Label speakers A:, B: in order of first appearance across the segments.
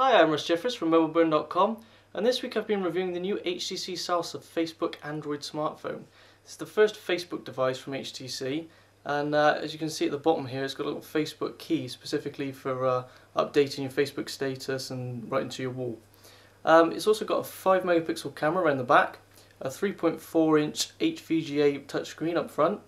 A: Hi, I'm Russ Jeffers from mobileburn.com, and this week I've been reviewing the new HTC Salsa Facebook Android smartphone. It's the first Facebook device from HTC, and as you can see at the bottom here, it's got a little Facebook key specifically for updating your Facebook status and writing to your wall. It's also got a 5 megapixel camera around the back, a 3.4-inch HVGA touchscreen up front,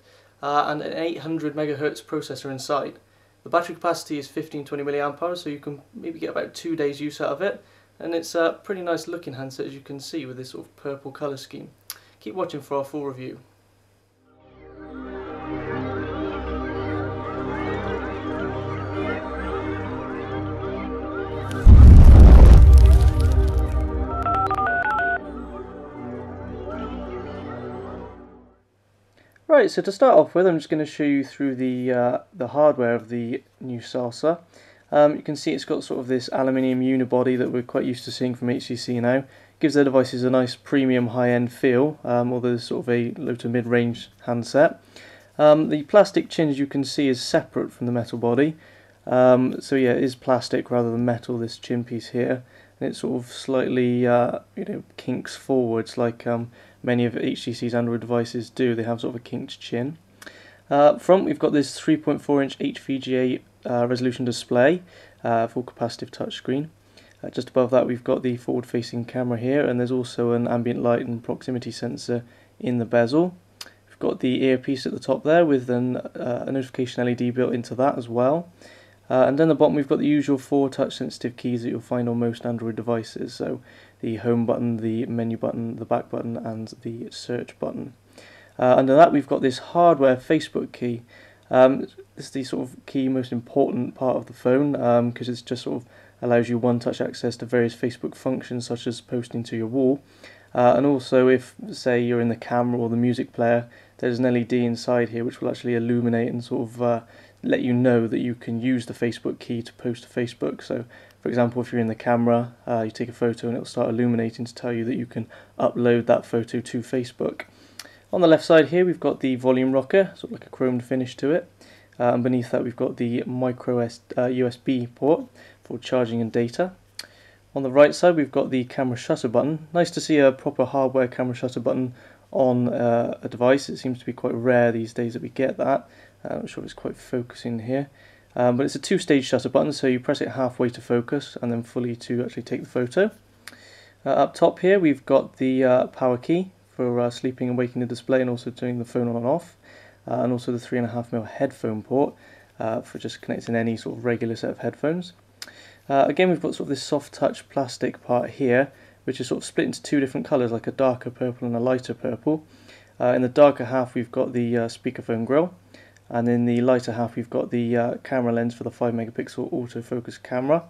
A: and an 800 MHz processor inside. The battery capacity is 15-20 mAh, so you can maybe get about 2 days use out of it, and it's a pretty nice looking handset, as you can see, with this sort of purple colour scheme. Keep watching for our full review. Right, so to start off with, I'm just going to show you through the hardware of the new Salsa. You can see it's got sort of this aluminium unibody that we're quite used to seeing from HTC now. Gives their devices a nice premium high-end feel, although it's sort of a low to mid-range handset. The plastic chin, as you can see, is separate from the metal body. So yeah, it is plastic rather than metal, this chin piece here. And it sort of slightly kinks forwards like many of HTC's Android devices do. They have sort of a kinked chin. Up front, we've got this 3.4-inch HVGA resolution display, full capacitive touchscreen. Just above that, we've got the forward-facing camera here, and there's also an ambient light and proximity sensor in the bezel. We've got the earpiece at the top there with a notification LED built into that as well. And then at the bottom we've got the usual 4 touch-sensitive keys that you'll find on most Android devices, so the home button, the menu button, the back button, and the search button. Under that we've got this hardware Facebook key. This is the sort of key most important part of the phone, because it just sort of allows you one-touch access to various Facebook functions such as posting to your wall. And also, if say you're in the camera or the music player, there's an LED inside here which will actually illuminate and sort of let you know that you can use the Facebook key to post to Facebook. So for example, if you're in the camera, you take a photo and it'll start illuminating to tell you that you can upload that photo to Facebook. On the left side here we've got the volume rocker, sort of like a chromed finish to it, and beneath that we've got the micro USB port for charging and data. On the right side we've got the camera shutter button. Nice to see a proper hardware camera shutter button on a device. It seems to be quite rare these days that we get that. I'm not sure if it's quite focusing here, but it's a 2-stage shutter button, so you press it halfway to focus and then fully to actually take the photo. Up top here we've got the power key for sleeping and waking the display, and also turning the phone on and off, and also the 3.5mm headphone port for just connecting any sort of regular set of headphones. Again, we've got sort of this soft touch plastic part here, which is sort of split into 2 different colours, like a darker purple and a lighter purple. In the darker half we've got the speakerphone grill, and in the lighter half we've got the camera lens for the 5 megapixel autofocus camera,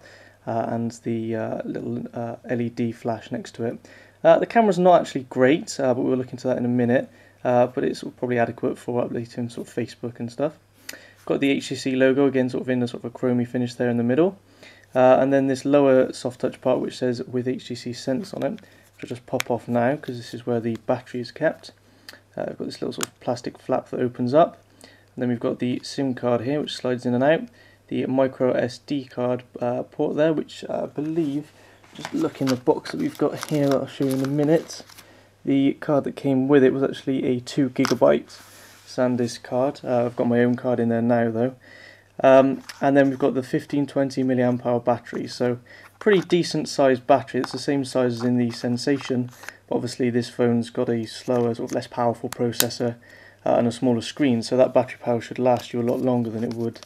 A: and the little LED flash next to it. The camera's not actually great, but we'll look into that in a minute, but it's probably adequate for updating sort of Facebook and stuff. Got the HTC logo again, sort of in a sort of a chromy finish there in the middle, and then this lower soft touch part which says with HTC Sense on it, which I'll just pop off now because this is where the battery is kept. We've got this little sort of plastic flap that opens up, and then we've got the SIM card here which slides in and out, the micro SD card port there, which I believe, just look in the box that we've got here that I'll show you in a minute, the card that came with it was actually a 2 GB SanDisk card. I've got my own card in there now though. And then we've got the 15-20 mAh battery, so pretty decent sized battery. It's the same size as in the Sensation, but obviously this phone's got a slower, sort of less powerful processor and a smaller screen, so that battery power should last you a lot longer than it would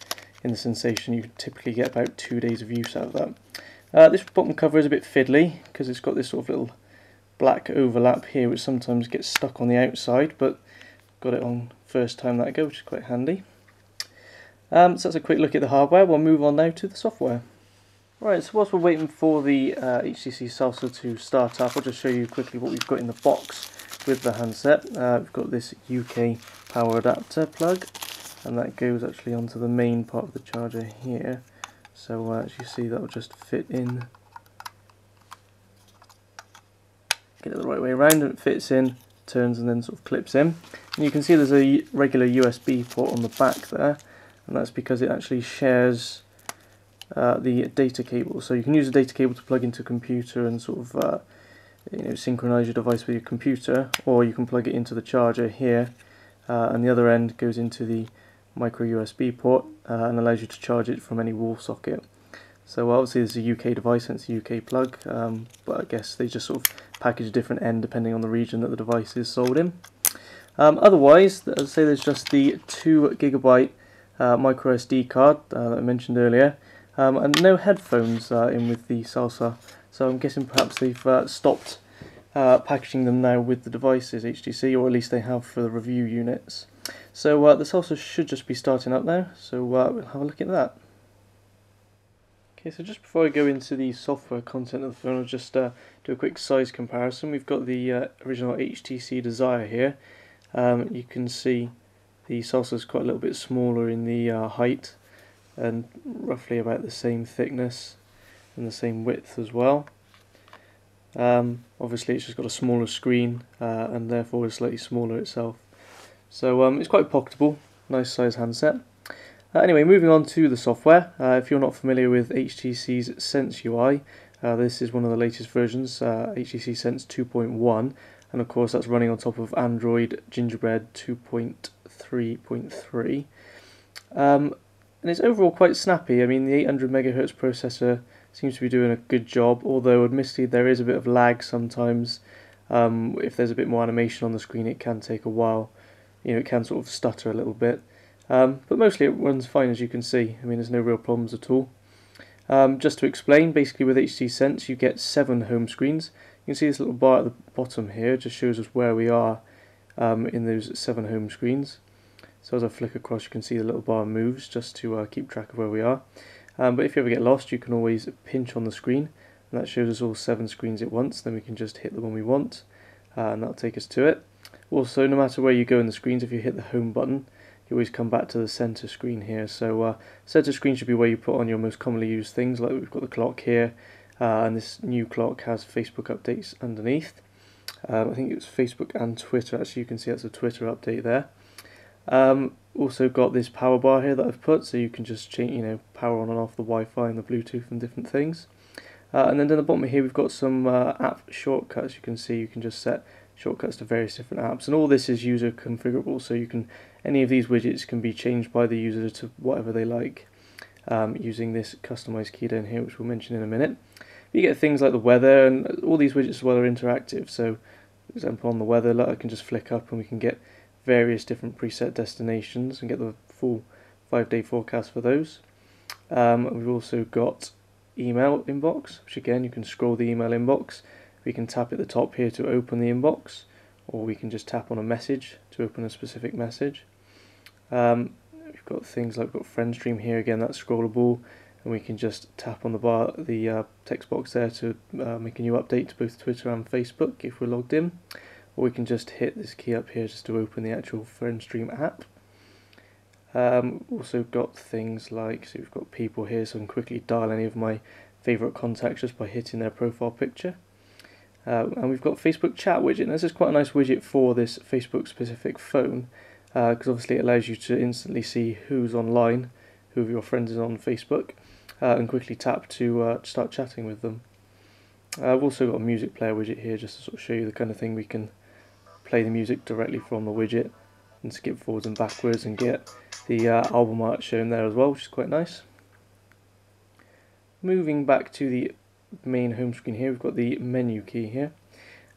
A: in the Sensation. You typically get about 2 days of use out of that. This bottom cover is a bit fiddly because it's got this sort of little black overlap here which sometimes gets stuck on the outside, but got it on first time that go, which is quite handy. So that's a quick look at the hardware. We'll move on now to the software. Right, so whilst we're waiting for the HTC Salsa to start up, I'll just show you quickly what we've got in the box with the handset. We've got this UK power adapter plug, and that goes actually onto the main part of the charger here. So as you see, that will just fit in. Get it the right way around, and it fits in, turns, and then sort of clips in. And you can see there's a regular USB port on the back there, and that's because it actually shares the data cable. So you can use a data cable to plug into a computer and sort of synchronize your device with your computer, or you can plug it into the charger here, and the other end goes into the micro USB port and allows you to charge it from any wall socket. So obviously this is a UK device and it's a UK plug, but I guess they just sort of package a different end depending on the region that the device is sold in. Otherwise, as I say, there's just the 2GB micro SD card that I mentioned earlier, and no headphones in with the Salsa. So I'm guessing perhaps they've stopped packaging them now with the devices, HTC, or at least they have for the review units. So the Salsa should just be starting up now, so we'll have a look at that. Okay, so just before I go into the software content of the phone, I'll just do a quick size comparison. We've got the original HTC Desire here. You can see the Salsa is quite a little bit smaller in the height, and roughly about the same thickness and the same width as well. Obviously it's just got a smaller screen and therefore is slightly smaller itself. So it's quite pocketable, nice size handset. Anyway, moving on to the software. If you're not familiar with HTC's Sense UI, this is one of the latest versions, HTC Sense 2.1, and of course that's running on top of Android Gingerbread 2.3.3. And it's overall quite snappy. I mean, the 800 MHz processor seems to be doing a good job, although admittedly there is a bit of lag sometimes. If there's a bit more animation on the screen, it can take a while. It can sort of stutter a little bit. But mostly it runs fine, as you can see. I mean, there's no real problems at all. Just to explain, basically with HTC Sense you get 7 home screens. You can see this little bar at the bottom here, just shows us where we are in those 7 home screens. So as I flick across, you can see the little bar moves just to keep track of where we are. But if you ever get lost, you can always pinch on the screen, and that shows us all 7 screens at once. Then we can just hit the one we want, and that'll take us to it. Also, no matter where you go in the screens, if you hit the home button, you always come back to the center screen here. So center screen should be where you put on your most commonly used things, like we've got the clock here, and this new clock has Facebook updates underneath. I think it's Facebook and Twitter. Actually, you can see that's a Twitter update there. Also got this power bar here that I've put, so you can just change, power on and off the Wi-Fi and the Bluetooth and different things. And then down the bottom here we've got some app shortcuts. You can see you can just set shortcuts to various different apps, and all this is user configurable, so any of these widgets can be changed by the user to whatever they like using this customized key down here, which we'll mention in a minute. You get things like the weather, and all these widgets as well are interactive. So for example, on the weather, look, I can just flick up and we can get various different preset destinations and get the full 5-day forecast for those. We've also got email inbox, which again you can scroll the email inbox. We can tap at the top here to open the inbox, or we can just tap on a message to open a specific message. We've got things like we've got friend stream here, again that's scrollable, and we can just tap on the text box there to make a new update to both Twitter and Facebook if we're logged in, or we can just hit this key up here just to open the actual friend stream app. Also got things like, so we've got people here, so I can quickly dial any of my favourite contacts just by hitting their profile picture. And we've got Facebook chat widget, and this is quite a nice widget for this Facebook specific phone, because obviously it allows you to instantly see who's online, who of your friends is on Facebook, and quickly tap to start chatting with them. I've also got a music player widget here just to sort of show you the kind of thing we can play the music directly from the widget and skip forwards and backwards and get the album art shown there as well, which is quite nice. Moving back to the main home screen here, we've got the menu key here,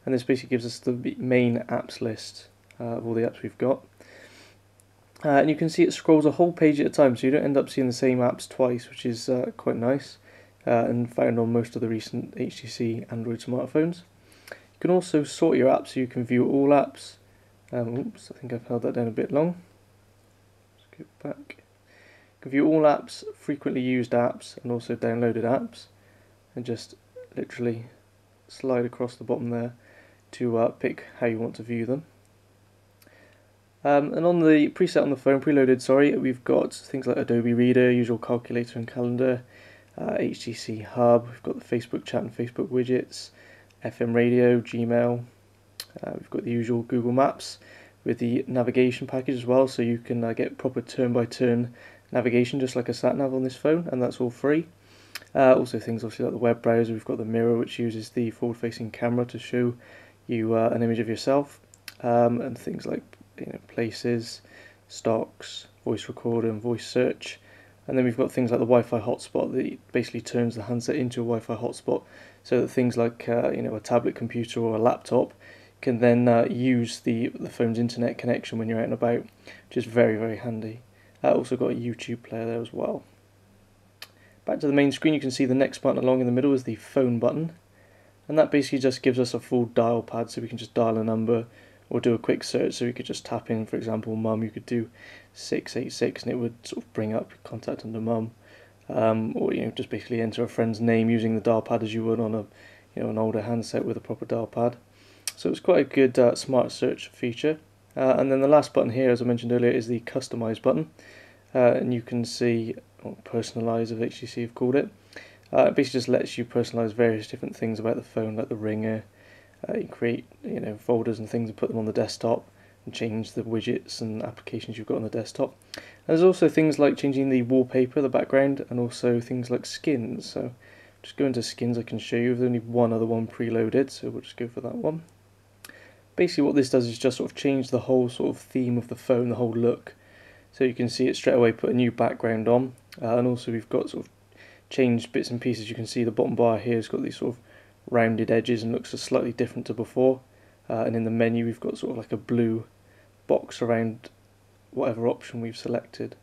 A: and this basically gives us the main apps list of all the apps we've got. And you can see it scrolls a whole page at a time, so you don't end up seeing the same apps twice, which is quite nice, and found on most of the recent HTC Android smartphones. You can also sort your apps, so you can view all apps. Oops, I think I've held that down a bit long. Let's go back. You can view all apps, frequently used apps, and also downloaded apps, and just literally slide across the bottom there to pick how you want to view them. And on the preset on the phone, preloaded, we've got things like Adobe Reader, usual calculator and calendar, HTC Hub, we've got the Facebook chat and Facebook widgets, FM radio, Gmail, we've got the usual Google Maps with the navigation package as well, so you can get proper turn-by-turn navigation just like a sat-nav on this phone, and that's all free. Also things obviously like the web browser, we've got the mirror which uses the forward-facing camera to show you an image of yourself, and things like places, stocks, voice recorder and voice search. And then we've got things like the Wi-Fi hotspot that basically turns the handset into a Wi-Fi hotspot, so that things like a tablet computer or a laptop can then use the phone's internet connection when you're out and about, which is very, very handy. Also got a YouTube player there as well. Back to the main screen, you can see the next button along in the middle is the phone button, and that basically just gives us a full dial pad, so we can just dial a number or do a quick search. So we could just tap in, for example, mum, you could do 686 and it would sort of bring up contact under mum, or just basically enter a friend's name using the dial pad as you would on a an older handset with a proper dial pad. So it's quite a good smart search feature. And then the last button here, as I mentioned earlier, is the customize button, and you can see, or personalize as HTC have called it. It basically just lets you personalize various different things about the phone, like the ringer. You create folders and things and put them on the desktop, and change the widgets and applications you've got on the desktop. And there's also things like changing the wallpaper, the background, and also things like skins. So just go into skins, I can show you. There's only one other one preloaded, so we'll just go for that one. Basically what this does is just sort of change the whole sort of theme of the phone, the whole look. So you can see it straight away, put a new background on, and also we've got sort of changed bits and pieces. You can see the bottom bar here has got these sort of rounded edges and looks slightly different to before, and in the menu we've got sort of like a blue box around whatever option we've selected.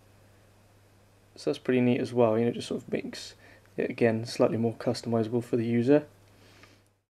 A: So that's pretty neat as well, just sort of makes it again slightly more customizable for the user.